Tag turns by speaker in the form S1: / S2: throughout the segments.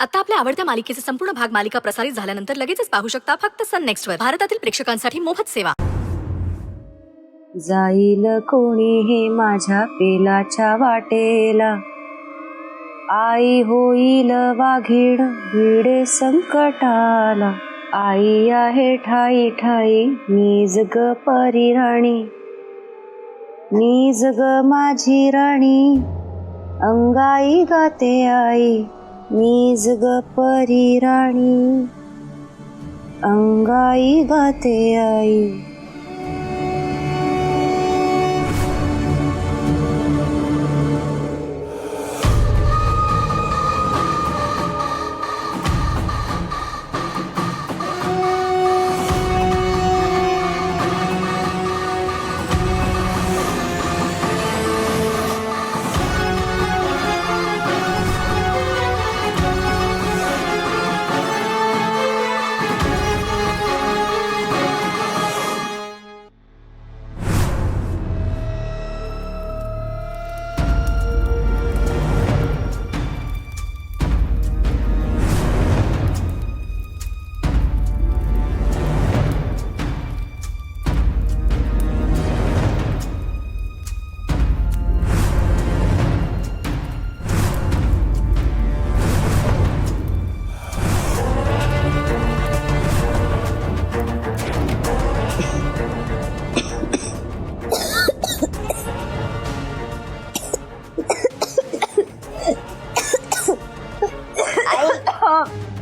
S1: आता आपल्या आवडत्या मालिकेचे संपूर्ण भाग मालिका प्रसारित झाल्यानंतर लगेचच पाहू शकता फक्त सन नेक्स्ट वर. भारतातील प्रेक्षकांसाठी मोफत सेवा.
S2: जाईल कोणी हे माझ्या पेलाच्या वाटेला, आई होईल वाघीण भिडे संकटाला. आई आहे ठाई ठाई नीज ग परी राणी, नीज ग माझी राणी. अंगाई गाते आई नीज ग परी राणी, अंगाई गाते आई.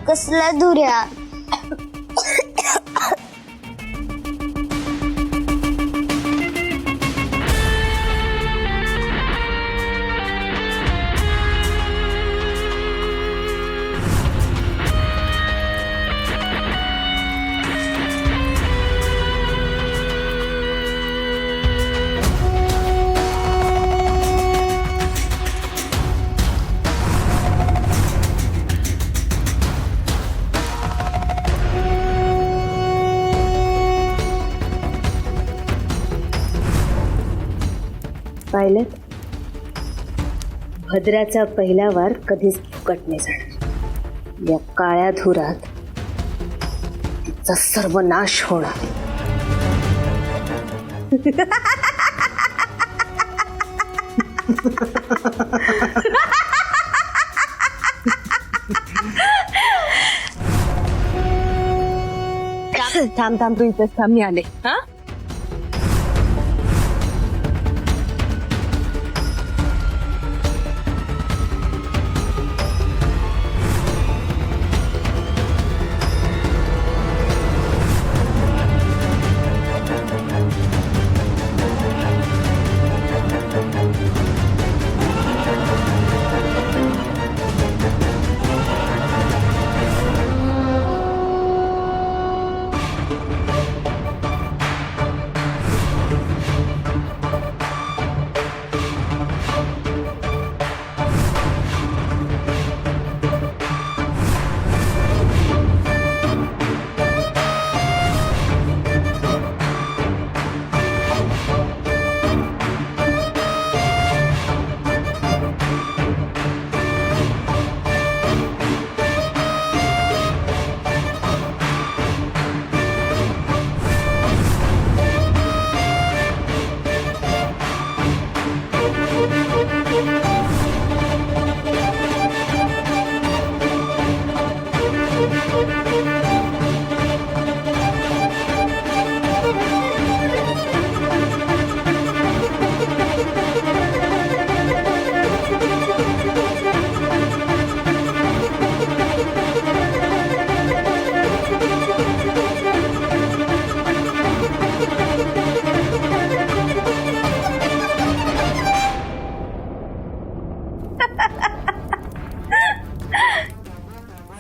S3: कसला दुऱ्या.
S2: पाहिलं, भद्राचा पहिला वार कधीच फुकट नाही जाणार. या काळ्या धुरात तिचा सर्वनाश होणार. थांब थांब, तू इथेच थांब, मी आले. हा,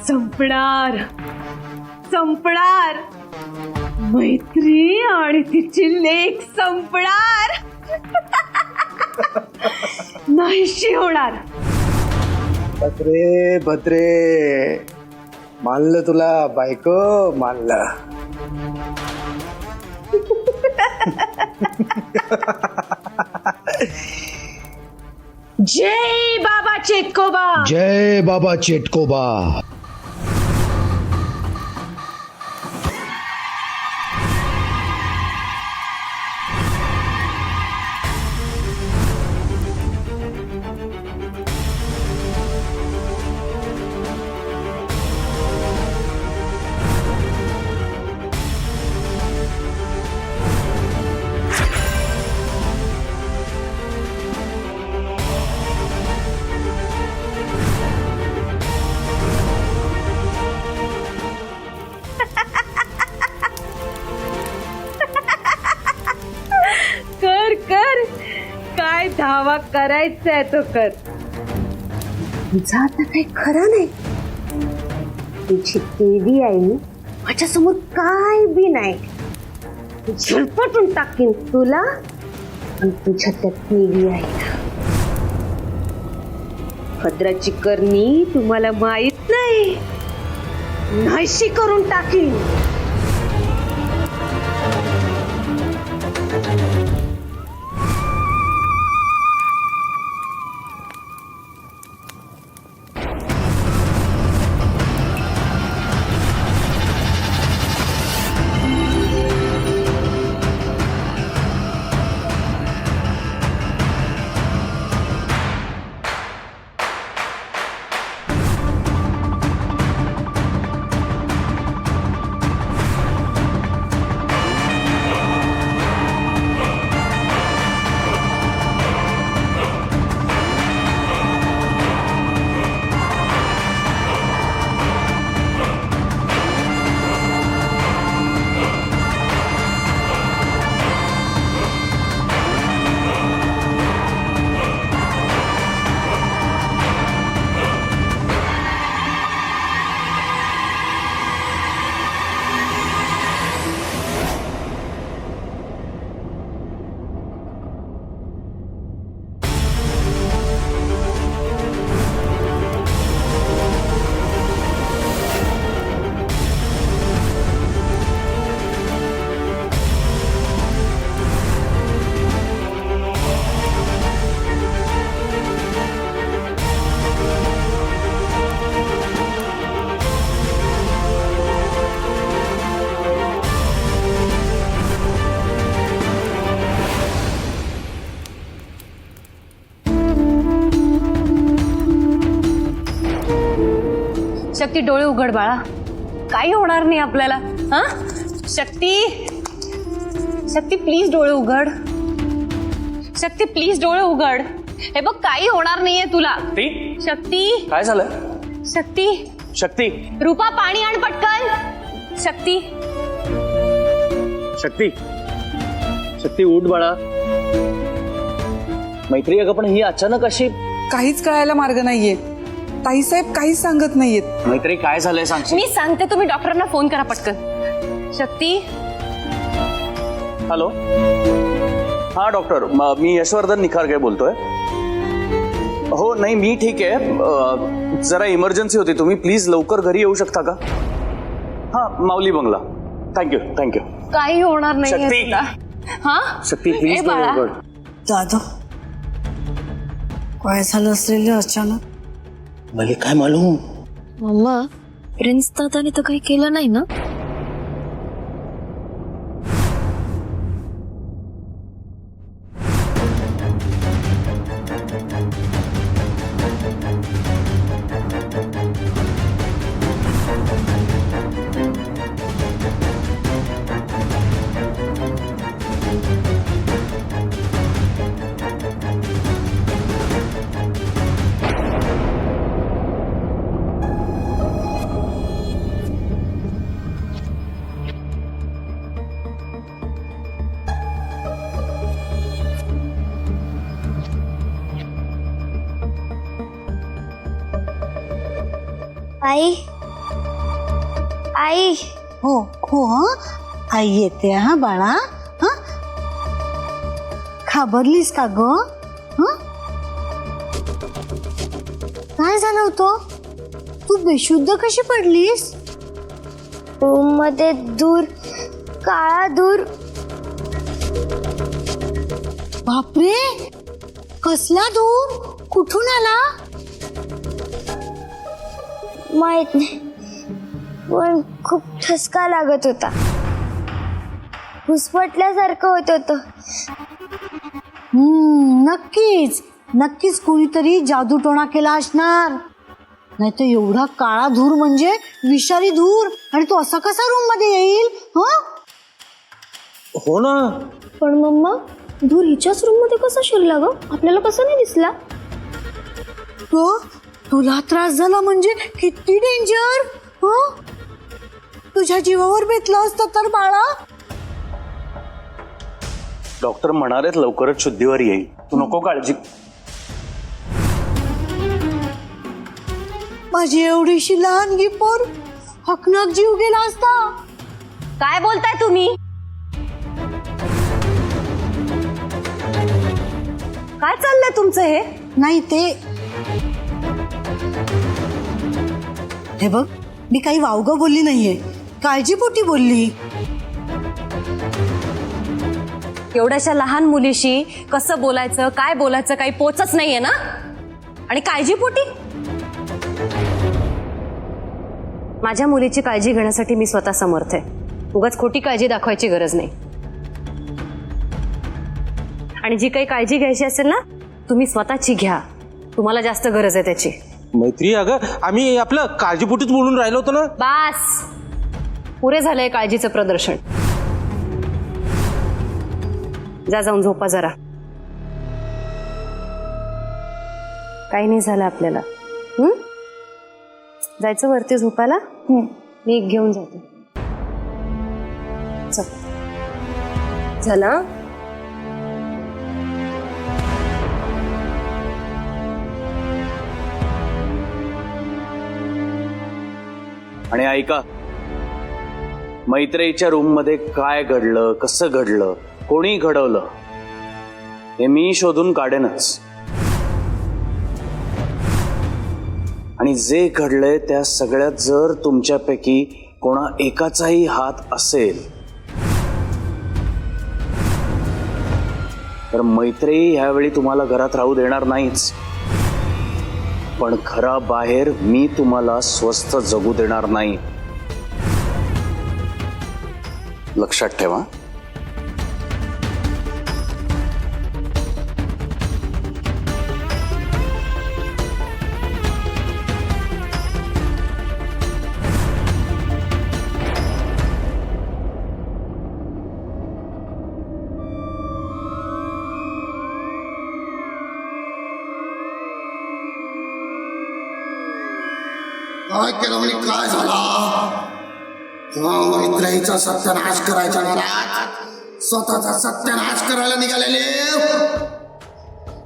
S4: संपणार संपणार, मैत्री आणि तिची लेक संपणार. नाहीशी होणार.
S5: भद्रे भद्रे, मानलं तुला बायको, मानलं.
S4: जय बाबा चेटकोबा.
S6: जय बाबा चेटकोबा.
S4: बाबा करायचंय तो कर.
S2: तुझा आता काही खरं नाही. तुझी देवी आई माझ्यासमोर काय बी नाही. झळपटून टाकीन तुला आणि तुझ्या त्या देवी आईला. भद्राची करणी तुम्हाला माहित नाही. नाहीशी करून टाकीन.
S4: शक्ती डोळे उघड बाळा. काही होणार नाही आपल्याला. हा शक्ती, शक्ती प्लीज डोळे उघड. शक्ती प्लीज डोळे उघड. हे बघ काही होणार नाहीये तुला. शक्ती
S3: काय झालं?
S4: शक्ती
S3: शक्ती,
S4: रूपा पाणी आण पटकन. शक्ती
S3: शक्ती, शक्ती उठ बाळा. मैत्री अगं पण ही अचानक अशी.
S6: काहीच कळायला मार्ग नाहीये. ताईसाहेब काहीच सांगत नाहीयेत.
S3: मैत्री काय झालंय सांगशील?
S4: मी सांगते, तुम्ही डॉक्टरांना फोन करा पटकन. शक्ती.
S3: हॅलो, हा डॉक्टर, मी यशवर्धन निखारगे बोलतोय. हो नाही मी ठीक आहे. जरा इमर्जन्सी होती. तुम्ही प्लीज लवकर घरी येऊ शकता का? हा माऊली बंगला. Thank you thank you.
S4: काही होणार नाही
S3: शक्ती.
S4: तुला. हा
S3: शक्ती प्लीज
S4: बाळा.
S6: दादा काय झालं असेल अचानक?
S3: मला काय मालूम.
S1: मम्मा, प्रिन्स दादाने तर काही केलं नाही ना?
S7: आई आई
S8: हो हो हा आई येते हा बाळा. हा घाबरलीस का ग? काय झालं होतं? तू बेशुद्ध कशी पडलीस?
S7: रूम मध्ये दूर, काळा दूर.
S8: बापरे, कसला दूर? कुठून आला?
S7: माहित नाही, पण खूप ठसका लागत होता. घुसपटल्यासारखं होत होतं.
S8: नक्कीच नक्कीच कोणीतरी जादूटोणा केला असणार. नाही तर एवढा काळा धूर म्हणजे विषारी धूर. आणि तो असा कसा रूम मध्ये येईल?
S3: हो ना.
S7: पण मम्मा, धूर हिच्याच रूम मध्ये कसा शिरला ग? आपल्याला कसं नाही दिसला?
S8: तुला त्रास झाला म्हणजे किती डेंजर. तुझ्या जीवावर बेतलं असतं तर बाळा.
S3: डॉक्टर म्हणालेत लवकरच शुद्धीवर येईल. तू नको काळजी.
S8: माझी एवढीशी लहानगी पोर हकनाक जीव गेला असता.
S4: काय बोलताय तुम्ही? काय चाललंय तुमचं हे?
S8: नाही ते हे बघ, मी काही वावगं बोलली नाहीये, काळजीपोटी बोलली.
S4: एवढ्याशा लहान मुलीशी कसं बोलायचं, काय बोलायचं काही पोचच नाहीये ना? आणि काळजीपोटी? माझ्या मुलीची काळजी घेण्यासाठी मी स्वतः समर्थ आहे. उगाच खोटी काळजी दाखवायची गरज नाही. आणि जी काही काळजी घ्यायची असेल ना, तुम्ही स्वतःची घ्या. तुम्हाला जास्त गरज आहे त्याची.
S9: मैत्री, अगं आम्ही आपलं काळजीपोटीच बोलून राहिलो होतो ना.
S4: बास, पुरे झालंय काळजीचं प्रदर्शन. जाऊन झोपा जरा. काही नाही झालं आपल्याला. जायचं वरती झोपायला? मी एक घेऊन जाते. चल. झालं?
S3: आणि ऐका, मैत्रेयीच्या रूम मध्ये काय घडलं, कसं घडलं, कोणी घडवलं हे मी शोधून काढेनच. आणि जे घडलंय त्या सगळ्यात जर तुमच्यापैकी कोणा एकाचाही हात असेल तर मैत्रेयी ह्यावेळी तुम्हाला घरात राहू देणार नाहीच. पण घराबाहेर मी तुम्हाला स्वस्थ जगू देणार नाही. लक्षात ठेवा.
S10: काय केलं म्हणे, काय झाला? मैत्रीचा सत्यानाश करायचा नादात स्वतःचा सत्यानाश करायला निघालेले.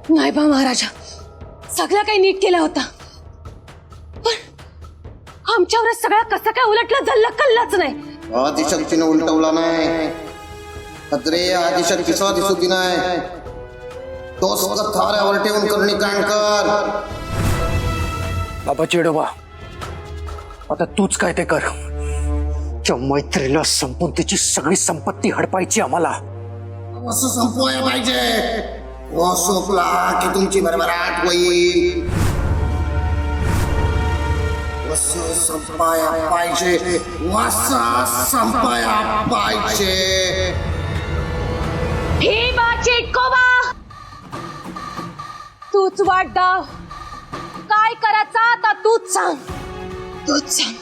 S4: नाही बा महाराजा, सगळं काही नीट केला होता, पण आमच्यावरच सगळं कसं काय उलटलं जल्ल कल्लाच नाही.
S10: आदिशक्तीने उलटवला नाही. अरे आदिशक्तीचा दिसुती नाही. तो सगळं थाऱ्यावर ठेवून करणी कांडकर.
S5: बाबा चेडोबा, आता तूच काय ते कर. त्या मैत्रीला संपून तिची सगळी संपत्ती हडपायची आम्हाला.
S10: असं संपवायला पाहिजे. तो सोपला की तुमची भरभराट होईल. असं संपाया पाहिजे. वासा संपाया पाहिजे.
S4: ही बाची कोबा, तूच वाट दाव. काय करायचं आता तूच सांग. तूच सांग.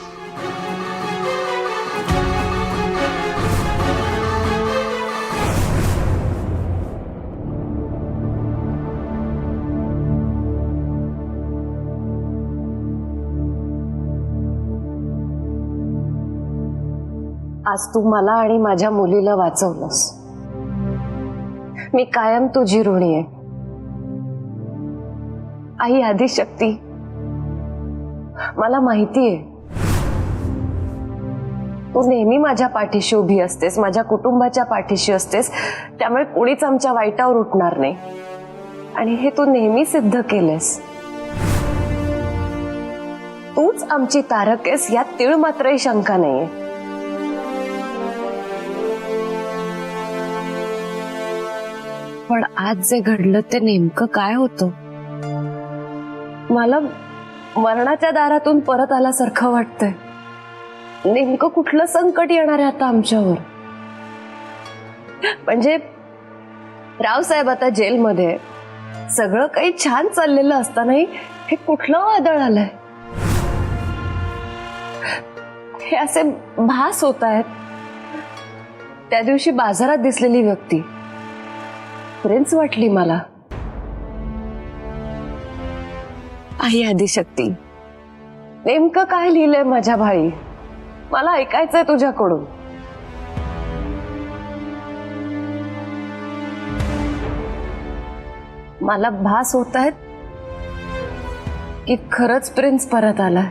S4: आज तू मला आणि माझ्या मुलीला वाचवलंस. मी कायम तुझी ऋणी आहे. आई आदिशक्ती, मला माहितीये तू नेहमी माझ्या पाठीशी उभी असतेस, माझ्या कुटुंबाच्या पाठीशी असतेस. त्यामुळे कोणीच आमच्या वाईटावर उठणार नाही. आणि हे तू नेहमी सिद्ध केलेस. तूच आमची तारक आहेस यात तीळ मात्रही शंका नाहीये. पण आज जे घडलं ते नेमकं काय होतं? मला मरणाच्या दारातून परत आल्यासारखं वाटतंय. नेमकं कुठलं संकट येणार आहे आता आमच्यावर? म्हणजे रावसाहेब आता जेलमध्ये, सगळं काही छान चाललेलं असतानाही हे कुठलं वादळ आलंय? हे असे भास होत आहेत. त्या दिवशी बाजारात दिसलेली व्यक्ती प्रिन्स वाटली मला. आई आदिशक्ती, नेमकं काय लिहिलंय माझ्या भाई? मला ऐकायचंय तुझ्याकडून. मला भास होत आहेत की खरंच प्रिन्स परत आला.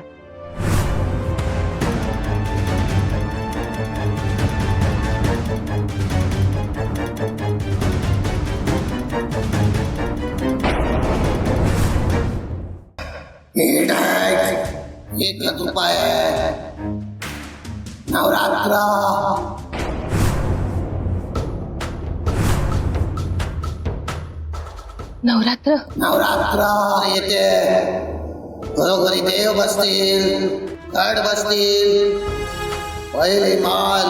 S10: एकच उपाय आहे, नवरात्र.
S4: नवरात्र
S10: नवरात्र येते. घरोघरी देव बसतील, गड बसतील. पहिली माळ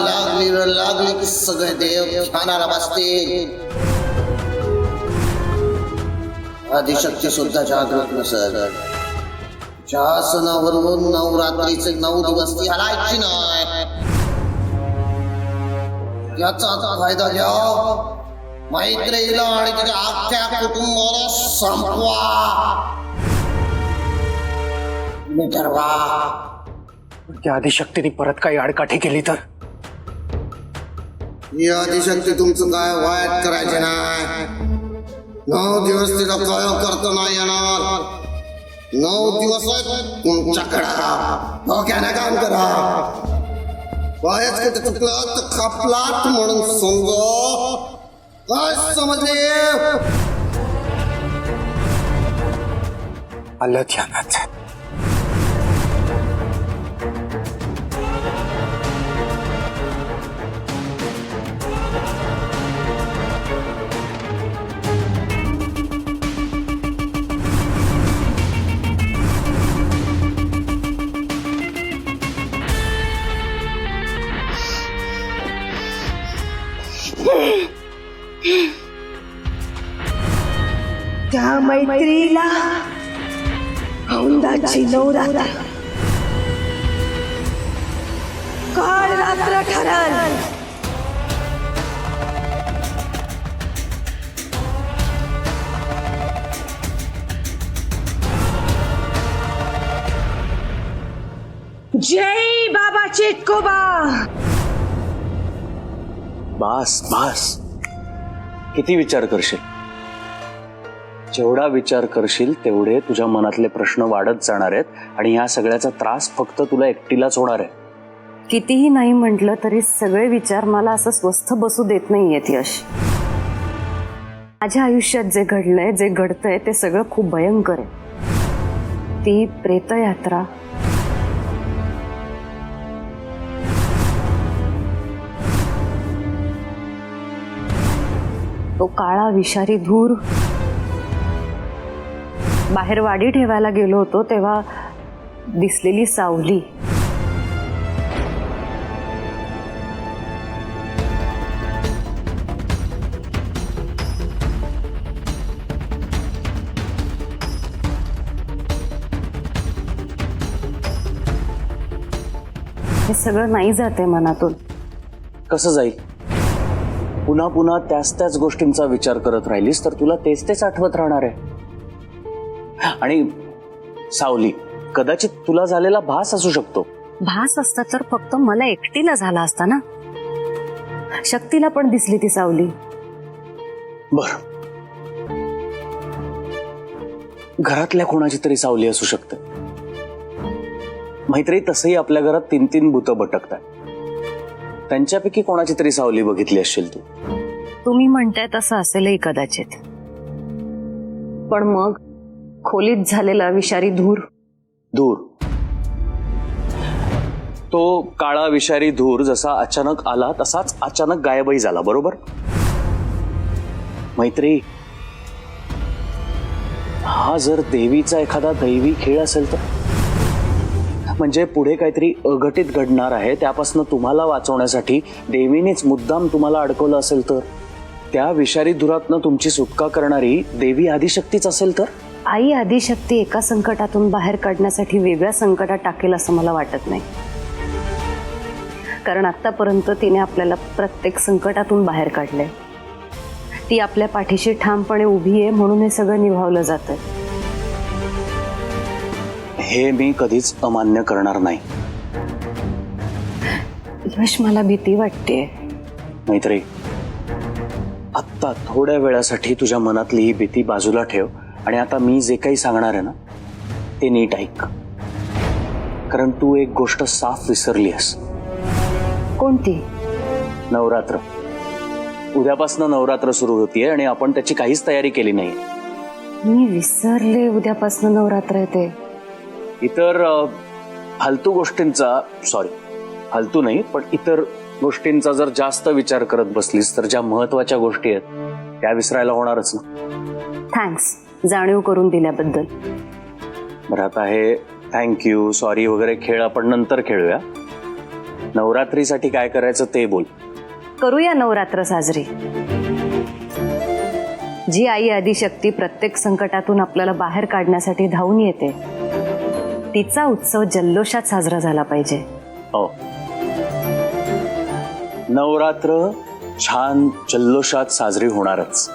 S10: लागली की सगळे देव ध्यानाला बसतील. आदिशक्ती सुद्धा जागृत नसेल. ज्या सणावरून नवरात्रीचे 9 दिवस ती हलायची नाही, याचा फायदा घ्या. मैत्रीला आणि तिच्या अख्ख्या कुटुंबाला संपवा, मिटवा.
S5: त्या आदिशक्तीने परत काही आडकाठी केली तर?
S10: ही आदिशक्ती तुमचं काय वाईट करायचे नाही. 9 दिवस तिला काय करता नाही येणार. 9 दिवस तुमच्याकडे डोक्याने काम करा. बायच कुठे चुकलं तर खपलात म्हणून समजा. काय समजले?
S5: आलं ध्यानात.
S2: त्या मैत्रीला औंदाची नवरात्र काळ रात्र ठरल. जय बाबा चिटकोबा.
S3: बास बास, किती विचार करशील? जेवढा विचार करशील तेवढे तुझ्या मनातले प्रश्न वाढत जाणार आहेत आणि या सगळ्याचा त्रास फक्त तुला एकटीलाच होणार आहे.
S4: कितीही नाही म्हटलं तरी सगळे विचार मला असं स्वस्थ बसू देत नाहीयेत यश. माझ्या आयुष्यात जे घडलंय, जे घडतंय ते सगळं खूप भयंकर आहे. ती प्रेतयात्रा, तो काळा विषारी धूर. बाहेर वाडी ठेवायला गेलो होतो तेव्हा दिसलेली सावली. हे सगळं नाही जाते मनातून.
S3: कसं जाईल? पुन्हा पुन्हा त्याच गोष्टींचा विचार करत राहिलीस तर तुला तेच आठवत राहणार आहे. आणि सावली, कदाचित तुला झालेला भास असू शकतो.
S4: भास असता तर फक्त मला एकटीला झाला असता ना. शक्तीला पण दिसली ती सावली.
S3: बर, घरातल्या कोणाची तरी सावली असू शकते. मैत्री, तसंही आपल्या घरात 3 भूतं भटकतात. त्यांच्यापैकी कोणाची तरी सावली बघितली असेल तू.
S4: तुम्ही म्हणताय तसं असेलही कदाचित. पण मग खोलीत झालेला विषारी धूर.
S3: तो काळा विषारी धूर जसा अचानक आला तसाच अचानक गायबही झाला, बरोबर? मैत्री, हा जर देवीचा एखादा दैवी खेळ असेल तर, म्हणजे पुढे काहीतरी अघटित घडणार आहे त्यापासून तुम्हाला वाचवण्यासाठी देवीनेच मुद्दाम तुम्हाला अडकवलं असेल तर, त्या विषारी धुरातनं तुमची सुटका करणारी देवी आदिशक्तीच असेल तर?
S4: आई आदिशक्ती एका संकटातून बाहेर काढण्यासाठी वेगळ्या संकटात टाकेल असं मला वाटत नाही. कारण आतापर्यंत तिने आपल्याला प्रत्येक संकटातून बाहेर काढले. ती आपल्या पाठीशी ठामपणे उभी आहे म्हणून हे सगळं निभावलं जातं.
S3: हे मी कधीच अमान्य करणार नाही.
S4: यश, मला भीती वाटते.
S3: मैत्री, आत्ता थोड्या वेळासाठी तुझ्या मनातली ही भीती बाजूला ठेव आणि आता मी जे काही सांगणार आहे ना ते नीट ऐक. कारण तू एक गोष्ट साफ विसरली आहेस.
S2: कोणती?
S3: नवरात्र. उद्यापासून नवरात्र सुरू होतीये आणि आपण त्याची काहीच तयारी केली नाही.
S2: मी विसरले उद्यापासून नवरात्र येते.
S3: इतर फालतू गोष्टींचा फालतू नाही पण इतर गोष्टींचा जर जास्त विचार करत बसलीस तर ज्या महत्वाच्या गोष्टी आहेत त्या विसरायला होणारच ना.
S2: थँक्स जाणीव करून दिल्याबद्दल.
S3: बरं आता हे थँक्यू सॉरी वगैरे खेळ आपण नंतर खेळूया. नवरात्रीसाठी काय करायचं ते बोल.
S2: करूया नवरात्र साजरी. जी आई आदिशक्ती प्रत्येक संकटातून आपल्याला बाहेर काढण्यासाठी धावून येते तिचा उत्सव जल्लोषात साजरा झाला पाहिजे.
S3: हो, नवरात्र छान जल्लोषात साजरी होणारच.